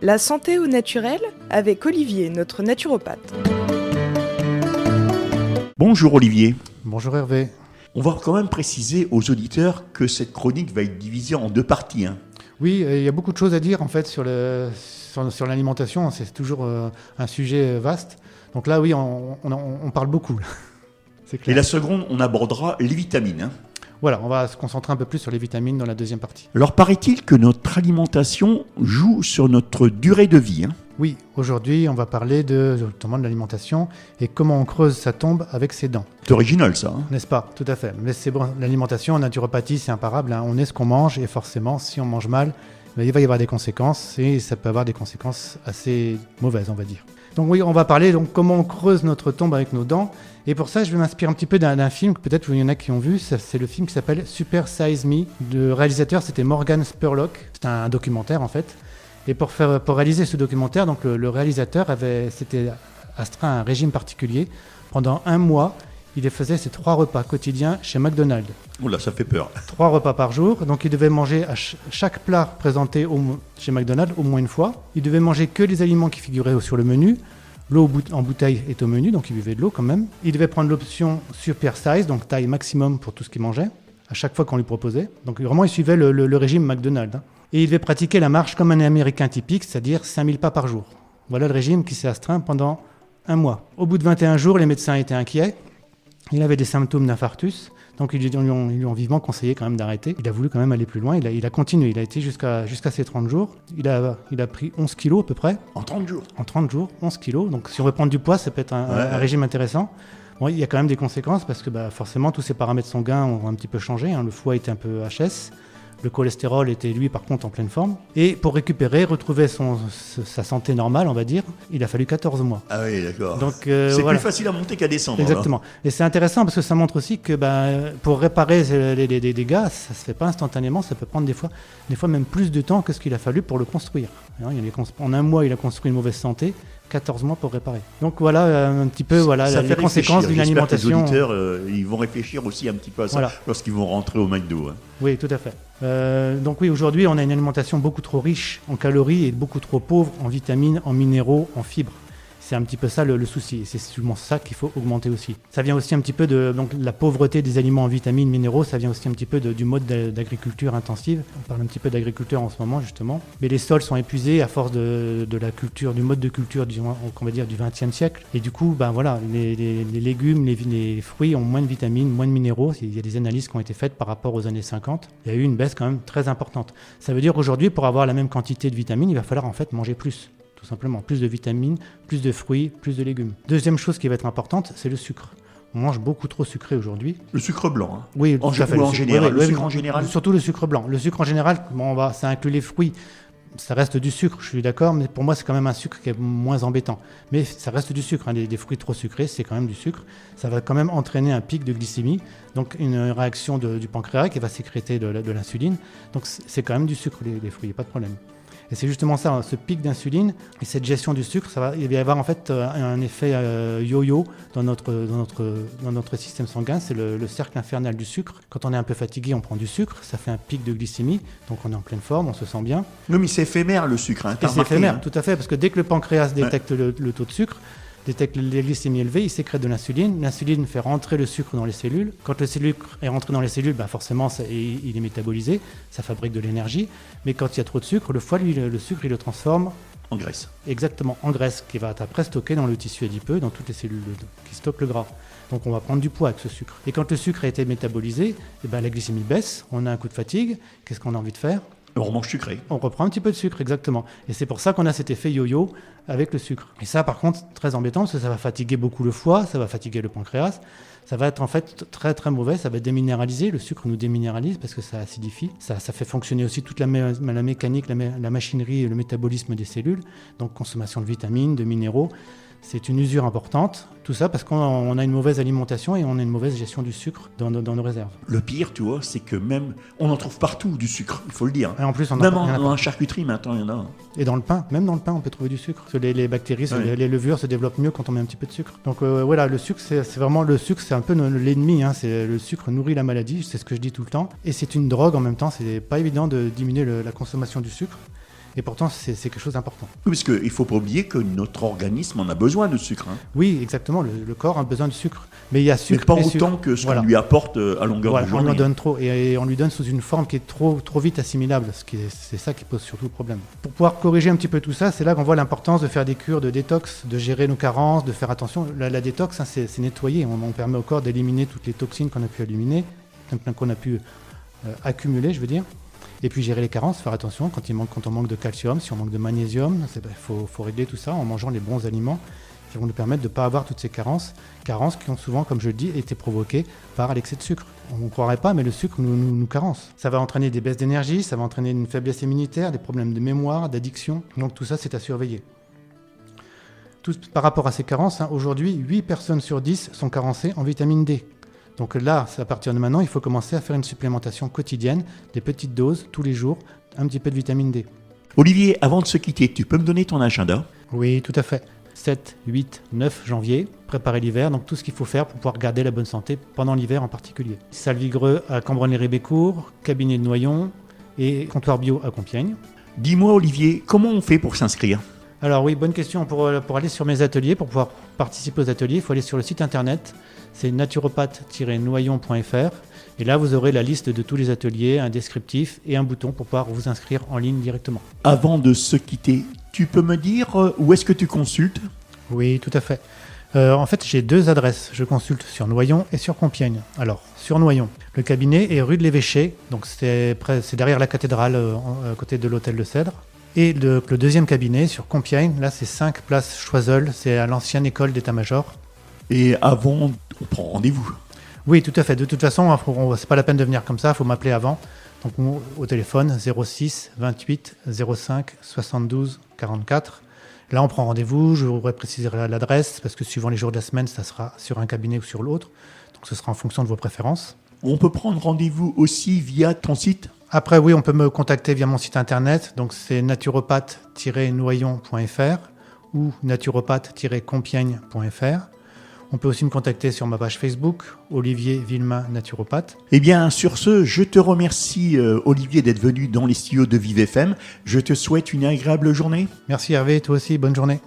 La santé au naturel avec Olivier, notre naturopathe. Bonjour Olivier. Bonjour Hervé. On va quand même préciser aux auditeurs que cette chronique va être divisée en deux parties. Oui, il y a beaucoup de choses à dire en fait sur l'alimentation. C'est toujours un sujet vaste. Donc là, oui, on parle beaucoup. C'est clair. Et la seconde, on abordera les vitamines. Voilà, on va se concentrer un peu plus sur les vitamines dans la deuxième partie. Alors paraît-il que notre alimentation joue sur notre durée de vie. Oui, aujourd'hui, on va parler notamment de l'alimentation et comment on creuse sa tombe avec ses dents. C'est original ça. N'est-ce pas? Tout à fait. Mais c'est bon, l'alimentation en naturopathie, c'est imparable. On est ce qu'on mange et forcément, si on mange mal, il va y avoir des conséquences et ça peut avoir des conséquences assez mauvaises, on va dire. Donc oui, on va parler donc comment on creuse notre tombe avec nos dents. Et pour ça, je vais m'inspirer un petit peu d'un film que peut-être il y en a qui ont vu. C'est le film qui s'appelle Super Size Me. Le réalisateur, c'était Morgan Spurlock. C'est un documentaire en fait. Et pour réaliser ce documentaire, donc le réalisateur s'était astreint à un régime particulier. Pendant 1 mois, il faisait ses 3 repas quotidiens chez McDonald's. Oula, ça fait peur. 3 repas par jour. Donc il devait manger chaque plat présenté chez McDonald's au moins une fois. Il devait manger que les aliments qui figuraient sur le menu. L'eau en bouteille est au menu, donc il buvait de l'eau quand même. Il devait prendre l'option super size, donc taille maximum pour tout ce qu'il mangeait, à chaque fois qu'on lui proposait. Donc vraiment, il suivait le régime McDonald's. Et il devait pratiquer la marche comme un Américain typique, c'est-à-dire 5000 pas par jour. Voilà le régime qui s'est astreint pendant 1 mois. Au bout de 21 jours, les médecins étaient inquiets. Il avait des symptômes d'infarctus, donc ils lui ont vivement conseillé quand même d'arrêter. Il a voulu quand même aller plus loin, il a continué, il a été jusqu'à ses 30 jours. Il a pris 11 kilos à peu près. En 30 jours. En 30 jours, 11 kilos. Donc si on veut prendre du poids, ça peut être un régime intéressant. Bon, il y a quand même des conséquences parce que forcément tous ces paramètres sanguins ont un petit peu changé. Le foie était un peu HS. Le cholestérol était, lui, par contre, en pleine forme. Et pour retrouver sa santé normale, on va dire, il a fallu 14 mois. Ah oui, d'accord. Donc, c'est plus facile à monter qu'à descendre. Exactement. Alors. Et c'est intéressant parce que ça montre aussi que pour réparer les dégâts, ça ne se fait pas instantanément. Ça peut prendre des fois même plus de temps que ce qu'il a fallu pour le construire. En 1 mois, il a construit une mauvaise santé. 14 mois pour réparer. Donc voilà un petit peu les conséquences d'une alimentation. Les auditeurs, ils vont réfléchir aussi un petit peu à ça lorsqu'ils vont rentrer au McDo. Oui, tout à fait. Donc oui, aujourd'hui, on a une alimentation beaucoup trop riche en calories et beaucoup trop pauvre en vitamines, en minéraux, en fibres. C'est un petit peu ça le souci. Et c'est sûrement ça qu'il faut augmenter aussi. Ça vient aussi un petit peu de la pauvreté des aliments en vitamines, minéraux. Ça vient aussi un petit peu du mode d'agriculture intensive. On parle un petit peu d'agriculture en ce moment, justement. Mais les sols sont épuisés à force de la culture, du mode de culture, on va dire, du XXe siècle. Et du coup, les légumes, les fruits ont moins de vitamines, moins de minéraux. Il y a des analyses qui ont été faites par rapport aux années 50. Il y a eu une baisse quand même très importante. Ça veut dire qu'aujourd'hui, pour avoir la même quantité de vitamines, il va falloir en fait manger plus. Tout simplement, plus de vitamines, plus de fruits, plus de légumes. Deuxième chose qui va être importante, c'est le sucre. On mange beaucoup trop sucré aujourd'hui. Le sucre blanc. Oui, en général. Le sucre en général. Surtout le sucre blanc. Le sucre en général, ça inclut les fruits. Ça reste du sucre, je suis d'accord, mais pour moi, c'est quand même un sucre qui est moins embêtant. Mais ça reste du sucre. Des fruits trop sucrés, c'est quand même du sucre. Ça va quand même entraîner un pic de glycémie, donc une réaction du pancréas qui va sécréter de l'insuline. Donc c'est quand même du sucre, les fruits, il n'y a pas de problème. Et c'est justement ça, ce pic d'insuline et cette gestion du sucre, il va y avoir en fait un effet yo-yo dans notre système sanguin. C'est le cercle infernal du sucre. Quand on est un peu fatigué, on prend du sucre, ça fait un pic de glycémie, donc on est en pleine forme, on se sent bien. Non, mais c'est éphémère le sucre. C'est éphémère, tout à fait, parce que dès que le pancréas détecte le taux de sucre, détecte les glycémies élevées, il sécrète de l'insuline. L'insuline fait rentrer le sucre dans les cellules. Quand le sucre est rentré dans les cellules, forcément, il est métabolisé, ça fabrique de l'énergie. Mais quand il y a trop de sucre, le foie, lui, le sucre, il le transforme en graisse. Exactement, en graisse, qui va être après stocké dans le tissu adipeux, dans toutes les cellules qui stockent le gras. Donc on va prendre du poids avec ce sucre. Et quand le sucre a été métabolisé, la glycémie baisse, on a un coup de fatigue. Qu'est-ce qu'on a envie de faire ? On remange sucré. On reprend un petit peu de sucre, exactement. Et c'est pour ça qu'on a cet effet yo-yo avec le sucre. Et ça, par contre, très embêtant, parce que ça va fatiguer beaucoup le foie, ça va fatiguer le pancréas. Ça va être en fait très très mauvais, ça va déminéraliser. Le sucre nous déminéralise parce que ça acidifie. Ça fait fonctionner aussi toute la mécanique, la machinerie et le métabolisme des cellules. Donc consommation de vitamines, de minéraux. C'est une usure importante. Tout ça parce qu'on a une mauvaise alimentation et on a une mauvaise gestion du sucre dans nos réserves. Le pire, tu vois, c'est que même, on en trouve partout du sucre, il faut le dire. Et en plus, Même en charcuterie, maintenant, il y en a. Et dans le pain, même dans le pain, on peut trouver du sucre. Parce que les bactéries, les levures se développent mieux quand on met un petit peu de sucre. Donc voilà, le sucre, c'est vraiment le sucre, c'est un peu l'ennemi. Hein. Le sucre nourrit la maladie, c'est ce que je dis tout le temps. Et c'est une drogue en même temps. C'est pas évident de diminuer la consommation du sucre. Et pourtant, c'est quelque chose d'important. Oui, parce qu'il ne faut pas oublier que notre organisme en a besoin de sucre. Hein. Oui, exactement. Le corps a besoin de sucre. Mais il y a sucre. Mais pas et autant sucre. que ce qu'on lui apporte à longueur de journée. On en donne trop. Et on lui donne sous une forme qui est trop vite assimilable. C'est ça qui pose surtout le problème. Pour pouvoir corriger un petit peu tout ça, c'est là qu'on voit l'importance de faire des cures de détox, de gérer nos carences, de faire attention. La détox, hein, c'est nettoyer. On permet au corps d'éliminer toutes les toxines qu'on a pu éliminer, qu'on a pu accumuler, je veux dire. Et puis gérer les carences, faire attention quand on manque de calcium, si on manque de magnésium, il faut régler tout ça en mangeant les bons aliments qui vont nous permettre de ne pas avoir toutes ces carences qui ont souvent, comme je le dis, été provoquées par l'excès de sucre. On ne croirait pas, mais le sucre nous carence. Ça va entraîner des baisses d'énergie, ça va entraîner une faiblesse immunitaire, des problèmes de mémoire, d'addiction. Donc tout ça, c'est à surveiller. Par rapport à ces carences, hein, aujourd'hui, 8 personnes sur 10 sont carencées en vitamine D. Donc là, à partir de maintenant, il faut commencer à faire une supplémentation quotidienne, des petites doses, tous les jours, un petit peu de vitamine D. Olivier, avant de se quitter, tu peux me donner ton agenda ? Oui, tout à fait. 7, 8, 9 janvier, préparer l'hiver, donc tout ce qu'il faut faire pour pouvoir garder la bonne santé pendant l'hiver en particulier. Salle Vigreux à Cambronne-les-Rébécourt, cabinet de Noyon et comptoir bio à Compiègne. Dis-moi Olivier, comment on fait pour s'inscrire ? Alors oui, bonne question. Pour aller sur mes ateliers, pour pouvoir participer aux ateliers, il faut aller sur le site internet. C'est naturopathe-noyon.fr. Et là, vous aurez la liste de tous les ateliers, un descriptif et un bouton pour pouvoir vous inscrire en ligne directement. Avant de se quitter, tu peux me dire où est-ce que tu consultes ? Oui, tout à fait. En fait, j'ai 2 adresses. Je consulte sur Noyon et sur Compiègne. Alors, sur Noyon, le cabinet est rue de l'Évêché. Donc, c'est derrière la cathédrale, à côté de l'hôtel de Cèdre. Et le deuxième cabinet, sur Compiègne, là, c'est 5 place Choiseul. C'est à l'ancienne école d'état-major. Et avant, on prend rendez-vous. Oui, tout à fait. De toute façon, c'est pas la peine de venir comme ça, il faut m'appeler avant. Donc au téléphone 06 28 05 72 44. Là, on prend rendez-vous, je vous préciserai l'adresse, parce que suivant les jours de la semaine, ça sera sur un cabinet ou sur l'autre. Donc ce sera en fonction de vos préférences. On peut prendre rendez-vous aussi via ton site ? Après, oui, on peut me contacter via mon site internet. Donc c'est naturopathe-noyon.fr ou naturopathe-compiègne.fr. On peut aussi me contacter sur ma page Facebook, Olivier Villemain Naturopathe. Eh bien, sur ce, je te remercie, Olivier, d'être venu dans les studios de Vive FM. Je te souhaite une agréable journée. Merci Hervé, toi aussi, bonne journée.